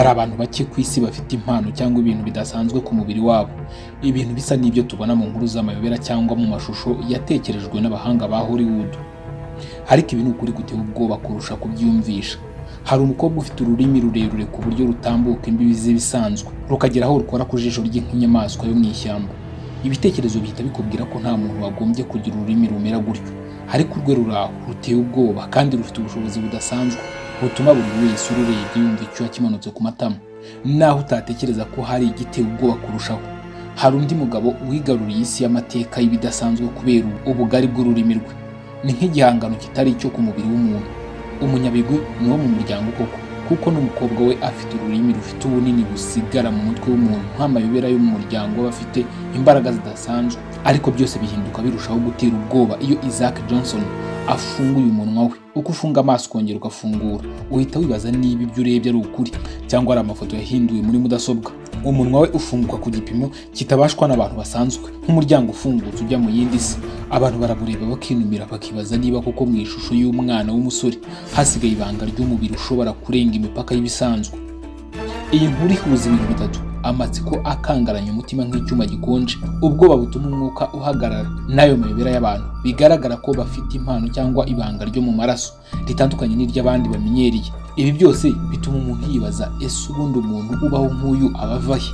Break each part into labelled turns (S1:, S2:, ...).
S1: hari abantu bake ku isi bafite impano cyangwa ibintu bidasanzwe ku mubiri wabo, ibintu bisa n'ibyo tubona mu nkuru z'amayobera cyangwa mu mashusho yatekerejwe n'abahanga ba Hollywood. Ariko ibi ni ukuri guteye ubwoba kurusha kubyumvisha. Hari umukobwa ufite ururimi rurerure ku buryo rutambuka imbibi z'ibisanzwe, rukagera aho rukora ku jisho ry'inyamaswa yo mu ishyamba. Ibitekerezo bihita bikubwira ko nta muntu wagombye kugira ururimi rumera gutyo, ariko urwe ruraho ruteye ubwoba kandi rufite ubushobozi budasanzwe butuma buri wese ururebye yumva icyuya kimanutse ku matama, naho utatekereza ko hari igiteye ubwoba kurushaho. Hari undi mugabo wigaruriye isi y'amateka y'ibidasanzwe kubera ubugari bw'ururimi rwe. Ni nk'igihangano kitari icyo ku mubiri w'umuntu. Umunyabigwi ni wo mu muryango koko, kuko n'umukobwa we afite ururimi rufite ubunini busigara mu mutwe w'umuntu nk'amayobera yo mu muryango w'abafite imbaraga zidasanzwe. Ariko byose bihinduka birushaho gutera ubwoba iyo Isaac Johnson afunguye umunwa we. Uko ufunga amaso ukongera ugafungura, uhita wibaza niba ibyo urebye ari ukuri cyangwa ari amafoto yahinduwe muri mudasobwa. Umunwa we ufunguka ku gipimo kitabashwa n'abantu basanzwe, nk'umuryango ufungutse ujya mu yindi si. Abantu barabureba bakinumira bakibaza niba koko mu ishusho y'umwana w'umusore hasigaye ibanga ry'umubiri ushobora kurenga imipaka y'ibisanzwe. Iyi nkuru ihuza ibintu bitatu: amatsiko akangaranya umutima nk'icyuma gikonje, ubwoba butuma umwuka uhagarara, n'ayo mayobera y'abantu bigaragara ko bafite impano cyangwa ibanga ryo mu maraso ritandukanye n'iry'abandi bamenyereye. Ibi byose bituma umuntu yibaza, ese ubundi umuntu ubaho nk'uyu aba ava he?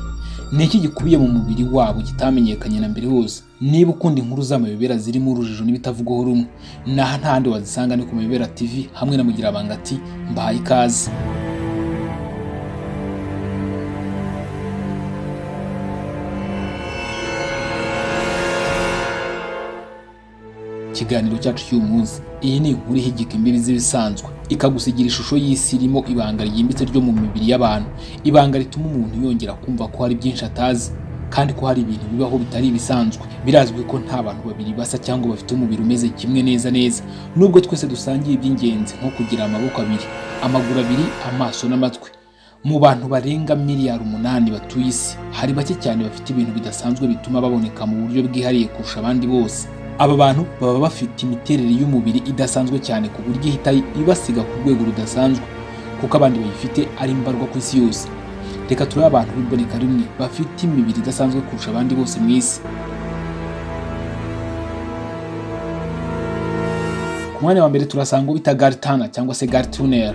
S1: Ni iki gikubiye mu mubiri wabo kitamenyekanye na mbere hose? Niba ukunda inkuru z'amayobera zirimo urujijo n'ibitavugwaho rumwe, naha ntahandi wazisanga ni ku Mayobera TV hamwe na Mugirabanga ati mbahaye ikaze. Ikiganiro cyacu cy'uyu munsi, iyi ni inkuru ihigika imbibi z'ibisanzwe, ikagusigira ishusho y'isi irimo ibanga ryimbitse ryo mu mibiri y'abantu, ibanga rituma umuntu yongera kumva ko hari byinshi atazi kandi ko hari ibintu bibaho bitari ibisanzwe. Birazwi ko nta bantu babiri basa cyangwa bafite umubiri umeze kimwe neza neza, nubwo twese dusangiye iby'ingenzi nko kugira amaboko abiri, amaguru abiri, amaso n'amatwi. Mu bantu barenga miliyari 8 batuye isi, hari bake cyane bafite ibintu bidasanzwe bituma baboneka mu buryo bwihariye kurusha abandi bose. Aba bantu baba bafite imiterere y'umubiri idasanzwe cyane ku buryo ihita ibasiga ku rwego rudasanzwe, kuko abandi bayifite ari mbarwa ku isi yose. Reka turebe abantu biboneka rimwe bafite imibiri idasanzwe kurusha abandi bose mu isi. Ku mwanya wa mbere turasanga bita Gary Turner cyangwa se Gary Turner.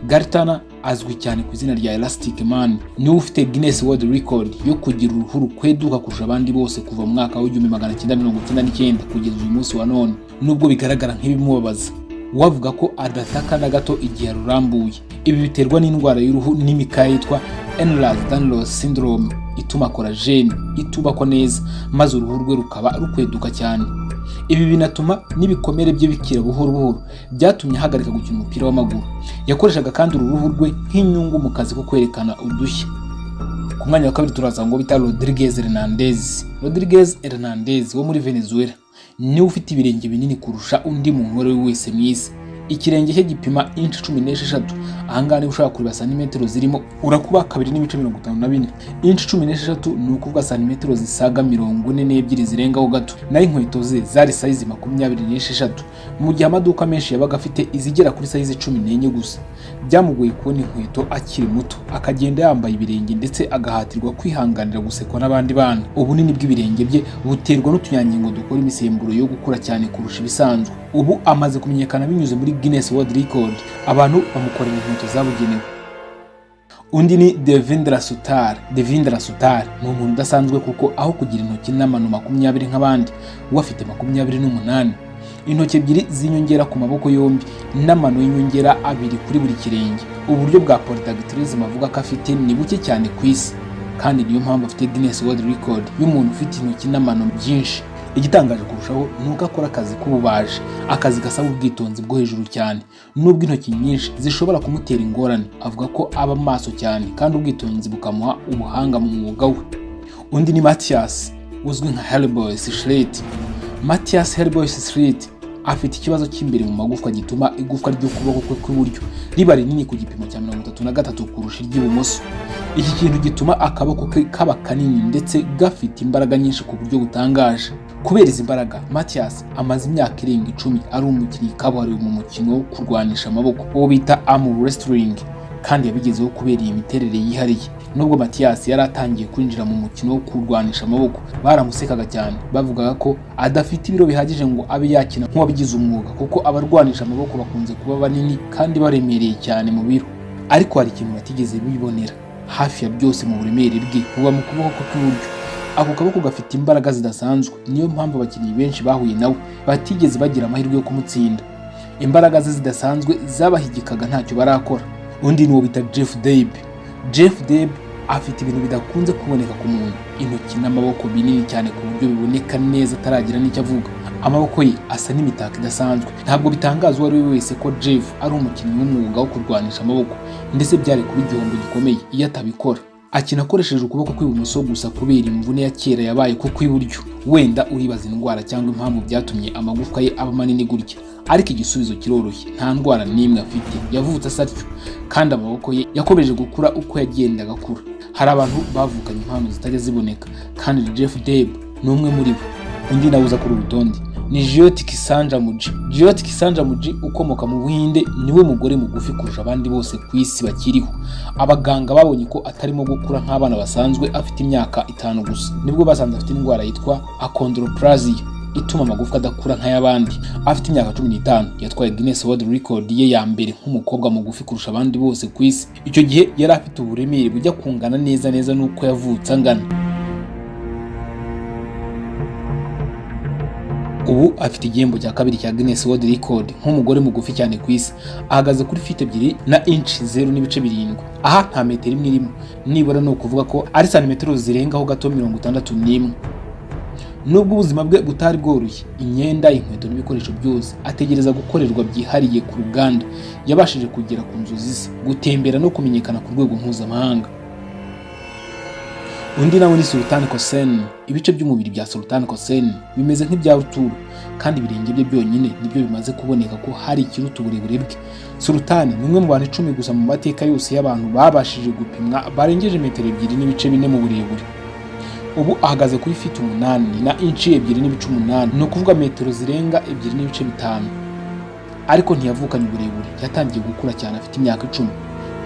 S1: Gary Turner azwi cyane ku izina rya Elastic Man. Niwe ufite Guinness World Record yo kugira uruhu rukweduka kurusha abandi bose kuva mu mwaka w'1999 kugeza uyu munsi wa none, nubwo bigaragara nk'ibimubabaza. Wavuga ko adataka na gato igihe rurambuye. Ibi biterwa n'indwara y'uruhu n'imikaya yitwa Ehlers-Danlos syndrome ituma collagen itubakwa neza, maze uruhu rwe rukaba rukweduka cyane. Ibi binatuma n'ibikomere bye bikira buhoro buhoro, byatumye ahagarika gukina umupira w'amaguru. Yakoreshaga kandi uruhu rwe nk'inyungu mu kazi ko kwerekana udushya. Ku mwanya wa kabiri turasanga bita Rodriguez Hernandez. Rodriguez Hernandez wo muri Venezuela niwe ufite ibirenge binini kurusha undi muntu uwo ari we wese mu isi. Ikirenge cye gipima inch 16. Ahangaha niba ushaka kureba santimetero zirimo urakuba 2.54. Inch 16 ni ukuvuga santimetero zisaga 42 zirengaho gato. Naho inkweto ze zari size 26, mu gihe amaduka menshi yabaga afite izigera kuri size 14 gusa. Byamugoye kubona inkweto akiri muto, akagenda yambaye ibirenge ndetse agahatirwa kwihanganira gusekwa n'abandi bana. Ubunini bw'ibirenge bye buterwa n'utunyangingo dukora imisemburo yo gukura cyane kurusha ibisanzwe. Ubu amaze kumenyekana binyuze muri Guinness World Record, abantu bamukorera inkweto zabugenewe. Undi ni Devendra Suttar. Devendra Suttar ni umuntu udasanzwe kuko aho kugira intoki n'amano 20 nk'abandi, we afite 28. Intoki ebyiri z'inyongera ku maboko yombi n'amano y'inyongera 2 kuri buri kirenge. Uburyo bwa polydactylism avuga ko afite ni buke cyane ku isi, kandi niyo mpamvu afite Guinness World Record y'umuntu ufite intoki n'amano byinshi. Igitangaje kurushaho nuko akora akazi k'ububaji, akazi gasaba ubwitonzi bwo hejuru cyane. Nubwo intoki nyinshi zishobora kumutera ingorane, avuga ko aba maso cyane kandi ubwitonzi bukamuha ubuhanga mu mwuga we. Undi ni Matthias uzwi nka Hellboy Schlitt. Matthias Hellboy Schlitt afite ikibazo cy'imbere mu magufwa gituma igufwa ry'ukuboko kwe kw'iburyo riba rinini ku gipimo cya 33 kurusha iry'ibumoso. Iki kintu gituma akaboko ke kaba kanini ndetse gafite imbaraga nyinshi ku buryo butangaje. Kubera izi mbaraga, Matthias amaze imyaka irenga 10 ari umukinnyi kabuhariwe mu mukino wo kurwanisha amaboko, uwo bita arm wrestling. kandi yabigezeho kubera iyi miterere yihariye. Nubwo Mathias yari atangiye kwinjira mu mukino wo kurwanisha amaboko, baramusekaga cyane bavugaga ko adafite ibiro bihagije ngo abe yakina nk'uwabigize umwuga, kuko abarwanisha amaboko bakunze kuba banini kandi baremereye cyane mu biro. Ariko hari ikintu batigeze bibonera, hafi ya byose mu buremere bwe buba mu kuboko kw'iburyo. Ako kaboko gafite imbaraga zidasanzwe, niyo mpamvu abakinnyi benshi bahuye nawe batigeze bagira amahirwe yo kumutsinda. Imbaraga ze zidasanzwe zabahigikaga ntacyo barakora. Undi ni uwo bita Jeff Debe. Jeff Debe afite ibintu bidakunze kuboneka ku muntu, intoki n'amaboko binini cyane ku buryo biboneka neza ataragira n'icyo avuga. Amaboko ye asa n'imitako idasanzwe. Ntabwo bitangaza uwo ari we wese ko Jeff ari umukinnyi w'umwuga wo kurwanisha amaboko, ndetse byari kuba igihombo gikomeye iyo atabikora. Akina akoresheje ukuboko kw'ibumoso gusa kubera imvune ya kera yabaye ku kw'iburyo. Wenda uribaza indwara cyangwa impamvu byatumye amagufwa ye aba manini gutya, ariko igisubizo kiroroshye, nta ndwara n'imwe afite, yavutse asa atyo, kandi amaboko ye yakomeje gukura uko yagendaga akura. Hari abantu bavukanye impano zitajya ziboneka, kandi Jeff Debe ni umwe muri bo. Undi nawe uza kuri urutonde ni Jyoti Kisanja Muji. Jyoti Kisanja Muji ukomoka mu Buhinde niwe mugore mugufi kurusha abandi bose ku isi bakiriho. Abaganga babonye ko atarimo gukura nk'abana basanzwe, afite imyaka 5 gusa, nibwo basanze afite indwara yitwa achondroplasia ituma amagufwa adakura nk'ay'abandi. Afite imyaka 15 yatwaye Guinness World Record ye ya mbere nk'umukobwa mugufi kurusha abandi bose ku isi. Icyo gihe yari afite uburemere bujya kungana neza n'uko yavutse angana. Ubu afite igihembo cya kabiri cya Guinness World Record nk'umugore mugufi cyane ku isi. Ahagaze kuri feet 2 na inch 0.7. Aha nta metero imwe irimo, nibura no kuvuga ko ari santimetero zirengaho gato 61. Nubwo ubuzima bwe butari bworoshye, imyenda, inkweto n'ibikoresho byose ategereza gukorerwa byihariye ku ruganda, yabashije kugera ku nzozi ze, gutembera no kumenyekana ku rwego mpuzamahanga. Undi nawe ni Sultan Kosen. Ibice by'umubiri bya Sultan Kosen bimeze nk'ibya Ruturo, kandi ibirenge bye byonyine nibyo bimaze kuboneka ko hari ikiruta uburebure bwe. Sultan ni umwe mu bantu 10 gusa mu mateka yose y'abantu babashije gupimwa barengeje metero 2.4 mu burebure. Ubu ahagaze kuri feet 8 na inch 2.8, no kuvuga metero zirenga 2.5. Ariko ntiyavukanye uburebure, yatangiye gukura cyane afite imyaka 10.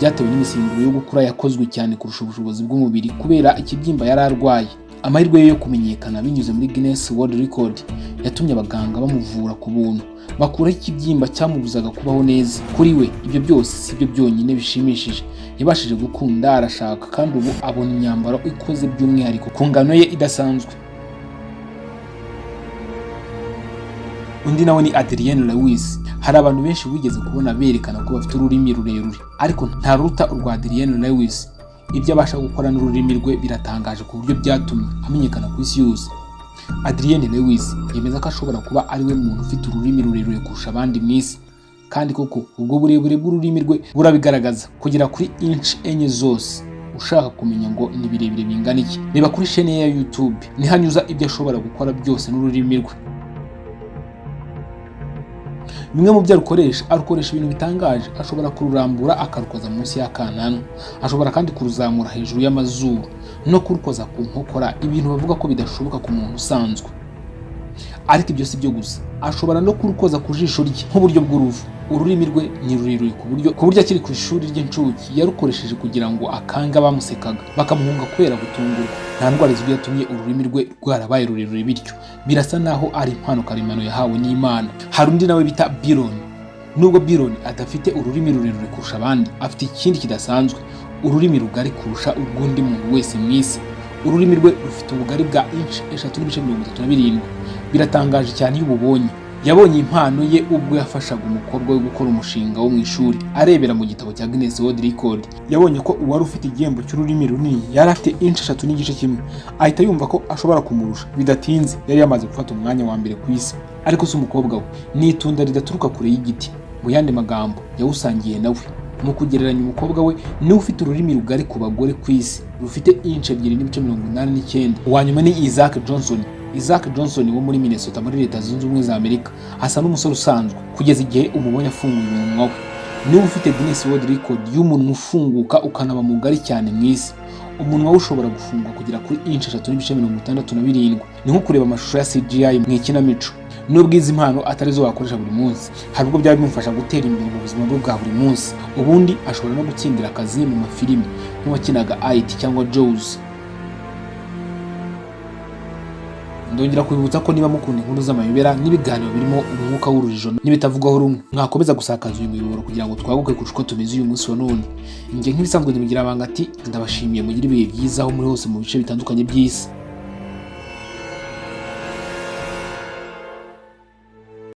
S1: Byatewe n'imisimburo yo gukura yakozwe cyane kurusha ubushobozi bw'umubiri kubera ikibyimba yari arwaye. Amahirwe ye yo kumenyekana binyuze muri Guinness World Record yatumye abaganga bamuvura ku buntu, bakuraho ikibyimba cyamubuzaga kubaho neza. Kuri we ibyo byose si byo byonyine bishimishije, yabashije gukunda, arashaka, kandi ubu abona imyambaro ikoze by'umwihariko ku ngano ye idasanzwe. Undi nawe ni Adrienne Lewis. Hari abantu benshi wigeze kubona berekana ko bafite ururimi rurerure, ariko nta ruta urwa Adrienne Lewis. Ibyo abasha gukora n'ururimi rwe biratangaje ku buryo byatumye amenyekana ku isi yose. Adrienne Lewis yemeza ko ashobora kuba ari we muntu ufite ururimi rurerure kurusha abandi mu isi, kandi koko ubwo burebure bw'ururimi rwe burabigaragaza, kugera kuri inch 4 zose. Ushaka kumenya ngo ni birebire bingana iki, reba kuri chaîne ye ya YouTube, nihanyuza ibyo ashobora gukora byose n'ururimi rwe. Bimwe mu byo arukoresha ibintu bitangaje. Ashobora kururambura akarukoza munsi y'akananwa, ashobora kandi kuruzamura hejuru y'amazuru no kurukoza ku nkokora, ibintu bavuga ko bidashoboka ku muntu usanzwe. Ariko ibyo si byo gusa, ashobora no kurukoza ku jisho rye nk'uburyo bw'uruvu. Ururimi rwe ni rurerure ku buryo akiri ku ishuri ry'incuke yarukoresheje kugira ngo akanga bamusekaga, bakamuhunga kubera gutungurwa. Nta ndwara izwi yatumye ururimi rwe rwarabaye rurerure bityo, birasa naho ari impano karemano yahawe n'Imana. Hari undi nawe bita Byron. Nubwo Byron adafite ururimi rurerure kurusha abandi, afite ikindi kidasanzwe: ururimi rugari kurusha urw'undi muntu wese mu isi. Ururimi rwe rufite ubugari bwa inch 3.37. Biratangaje cyane iyo ububonye. Yabonye impano ye ubwo yafashaga umukobwa we gukora umushinga wo mu ishuri. Arebera mu gitabo cya Guinness World Record, yabonye ko uwari ufite igihembo cy'ururimi runini yari afite inch 3.1. Ahita yumva ko ashobora kumurusha. Bidatinze yari yamaze gufata umwanya wa mbere ku isi. Ariko si umukobwa we, ni itunda ridaturuka kure y'igiti. Mu yandi magambo, yawusangiye nawe. Mu kugereranya, umukobwa we niwe ufite ururimi rugari ku bagore ku isi, rufite inch 2.89. Uwanyuma ni Isaac Johnson. Isaac Johnson wo muri Minnesota muri Leta Zunze Ubumwe za Amerika, asa n'umusore usanzwe kugeza igihe umubonye afunguye umunwa we. Niwe ufite Guinness World Record y'umunwa ufunguka ukanaba mugari cyane mu isi. Umunwa we ushobora gufungwa kugera kuri inch 3.67. Ni nko kureba amashusho ya CGI mu ikinamico. nubwo izi mpano atari zo wakoresha buri munsi, hari ubwo byaba bimufasha gutera imbere mu buzima bwe bwa buri munsi. Ubundi ashobora no gutsindira akazi mu mafilimi nk'uwakinaga IT cyangwa Jaws. Ndongera kubibutsa ko niba mukunda inkuru z'amayobera n'ibiganiro birimo umwuka w'urujijo n'ibitavugwaho rumwe, mwakomeza gusakaza uyu muyoboro kugira ngo twaguke kurusha uko tumeze uyu munsi wa none. Njye nk'ibisanzwe ndimugira abanga ati ndabashimiye, mugire ibihe byiza aho muri hose mu bice bitandukanye by'isi.